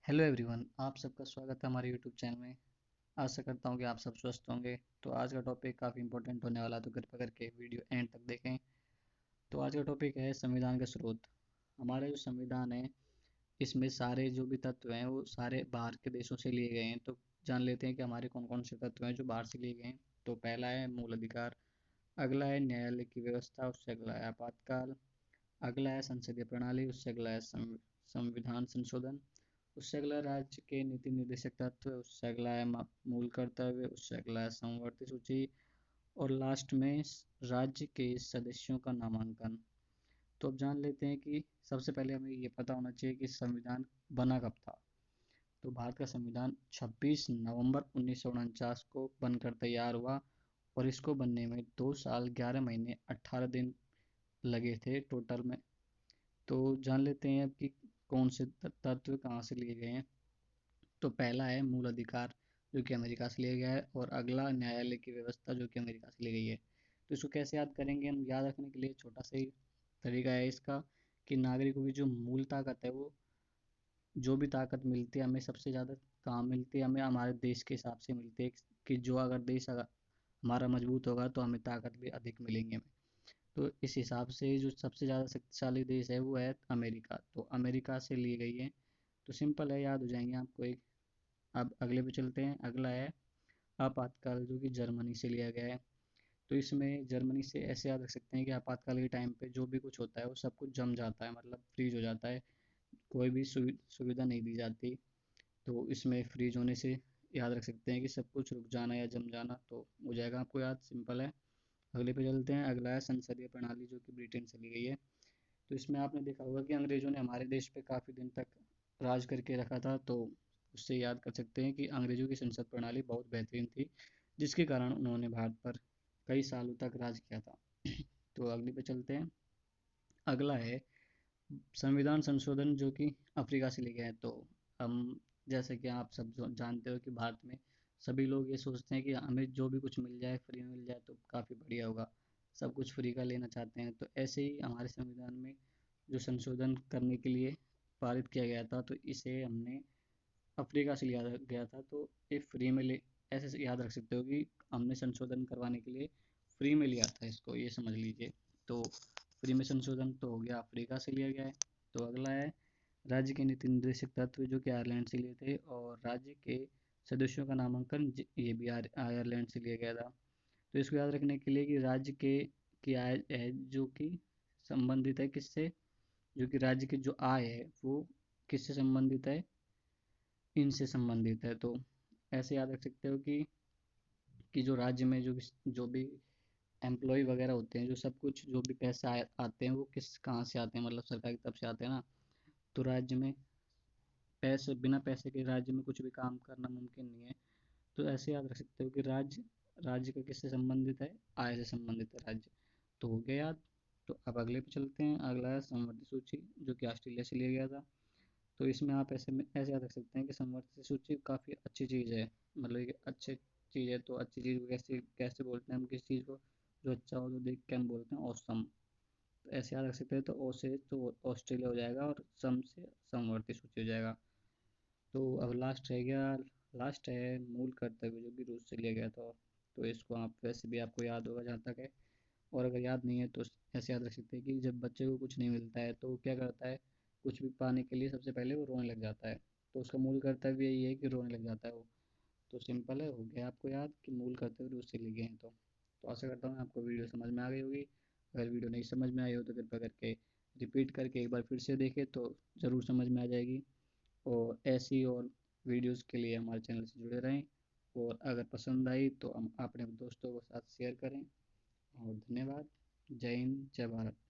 Hello everyone, आप सबका स्वागत है हमारे यूट्यूब चैनल में। आशा करता हूँ कि आप सब स्वस्थ होंगे। तो आज का टॉपिक काफ़ी इंपॉर्टेंट होने वाला है, तो कृपया करके वीडियो एंड तक देखें। तो आज का टॉपिक है संविधान के स्रोत। हमारा जो संविधान है, इसमें सारे जो भी तत्व हैं वो सारे बाहर के देशों से लिए गए हैं। तो जान लेते हैं कि हमारे कौन कौन से तत्व हैं जो बाहर से लिए गए हैं। तो पहला है मूल अधिकार, अगला है न्यायालय की व्यवस्था, उससे अगला है आपातकाल, अगला है संसदीय प्रणाली, उससे अगला है संविधान संशोधन, उससे अगला राज्य के नीति निर्देशक तत्व, उससे अगला है मूल कर्तव्य, उससे अगला है समवर्ती सूची, और लास्ट में राज्य के सदस्यों का नामांकन। तो अब जान लेते हैं कि सबसे पहले हमें ये पता होना चाहिए कि संविधान बना कब था। तो भारत का संविधान 26 नवंबर 1949 को बनकर तैयार हुआ, और इसको बनने में 2 साल 11 महीने 18 दिन लगे थे टोटल में। तो जान लेते हैं अब कि कौन से तत्व कहाँ से लिए गए हैं। तो पहला है मूल अधिकार, जो कि अमेरिका से लिया गया है, और अगला न्यायालय की व्यवस्था, जो कि अमेरिका से ली गई है। तो इसको कैसे याद करेंगे हम? याद रखने के लिए छोटा सा ही तरीका है इसका, कि नागरिकों की जो मूल ताकत है, वो जो भी ताकत मिलती है हमें, सबसे ज़्यादा कहाँ मिलती है? हमें हमारे देश के हिसाब से मिलती है, कि जो अगर देश अगर हमारा मजबूत होगा तो हमें ताकत भी अधिक मिलेंगे हमें। तो इस हिसाब से जो सबसे ज़्यादा शक्तिशाली देश है वो है अमेरिका। तो अमेरिका से ली गई है। तो सिंपल है, याद हो जाएंगे आपको एक। अब अगले पे चलते हैं। अगला है आपातकाल, जो कि जर्मनी से लिया गया है। तो इसमें जर्मनी से ऐसे याद रख सकते हैं कि आपातकाल के टाइम पे जो भी कुछ होता है वो सब कुछ जम जाता है, मतलब फ्रीज हो जाता है। कोई भी सुविधा नहीं दी जाती। तो इसमें फ्रीज होने से याद रख सकते हैं कि सब कुछ रुक जाना या जम जाना, तो हो जाएगा आपको याद। सिंपल है। अगले पे चलते हैं। अगला है संसदीय प्रणाली, जो कि ब्रिटेन से ली गई है। तो इसमें आपने देखा होगा कि अंग्रेज़ों ने हमारे देश पे काफ़ी दिन तक राज करके रखा था। तो उससे याद कर सकते हैं कि अंग्रेज़ों की संसद प्रणाली बहुत बेहतरीन थी, जिसके कारण उन्होंने भारत पर कई सालों तक राज किया था। तो अगले पे चलते हैं। अगला है संविधान संशोधन, जो कि अफ्रीका से लिया गया है। तो हम, जैसे कि आप सब जानते हो कि भारत में सभी लोग ये सोचते हैं कि हमें जो भी कुछ मिल जाए, फ्री में मिल जाए तो काफ़ी बढ़िया होगा। सब कुछ फ्री का लेना चाहते हैं। तो ऐसे ही हमारे संविधान में जो संशोधन करने के लिए पारित किया गया था, तो इसे हमने अफ्रीका से लिया गया था। तो ये फ्री में ले, ऐसे से याद रख सकते हो कि हमने संशोधन करवाने के लिए फ्री में लिया था इसको, ये समझ लीजिए। तो फ्री में संशोधन तो हो गया, अफ्रीका से लिया गया है। तो अगला है राज्य के नीति निर्देशक तत्व, जो कि आयरलैंड से लिए थे, और राज्य के सदस्यों का नामांकन, ये भी आयरलैंड से लिया गया था। तो इसको याद रखने के लिए कि राज्य के की आय है जो कि संबंधित है किससे, जो कि राज्य की जो आय है वो किससे संबंधित है, इनसे संबंधित है। तो ऐसे याद रख सकते हो कि जो राज्य में जो भी एम्प्लॉय वगैरह होते हैं, जो सब कुछ जो भी पैसे आते हैं वो किस कहाँ से आते हैं, मतलब सरकार की तरफ से आते हैं ना। तो राज्य में पैसे, बिना पैसे के राज्य में कुछ भी काम करना मुमकिन नहीं है। तो ऐसे याद रख सकते हो कि राज्य राज्य का किससे संबंधित है, आय से संबंधित है राज्य। तो हो गया याद। तो अब अगले पे चलते हैं। अगला है समवर्ती सूची, जो कि ऑस्ट्रेलिया से लिया गया था। तो इसमें आप ऐसे याद रख सकते हैं कि समवर्ती सूची काफ़ी अच्छी चीज़ है, मतलब ये अच्छी चीज़ है। तो अच्छी चीज़ को कैसे कैसे बोलते हैं हम किस चीज़ को? जो अच्छा हो तो देख के हम बोलते हैं औसम। तो ऐसे याद रख सकते हैं। तो ओ से तो ऑस्ट्रेलिया हो जाएगा, और सम से समवर्ती सूची हो जाएगा। तो अब लास्ट रह गया। लास्ट है मूल कर्तव्य, जो कि रूस से लिया गया था। तो इसको आप वैसे भी आपको याद होगा जहाँ तक है। और अगर याद नहीं है तो ऐसे याद रख सकते हैं कि जब बच्चे को कुछ नहीं मिलता है तो वो क्या करता है? कुछ भी पाने के लिए सबसे पहले वो रोने लग जाता है। तो उसका मूल कर्तव्य यही है कि रोने लग जाता है वो। तो सिंपल है, हो गया आपको याद कि मूल कर्तव्य रूस से लिए गए हैं। तो आशा करता हूँ आपको वीडियो समझ में आ गई होगी। अगर वीडियो नहीं समझ में आई हो तो कृपया करके रिपीट करके एक बार फिर से देखें, तो ज़रूर समझ में आ जाएगी। और ऐसी और वीडियोस के लिए हमारे चैनल से जुड़े रहें। और अगर पसंद आई तो हम अपने दोस्तों के साथ शेयर करें। और धन्यवाद। जय हिंद, जय भारत।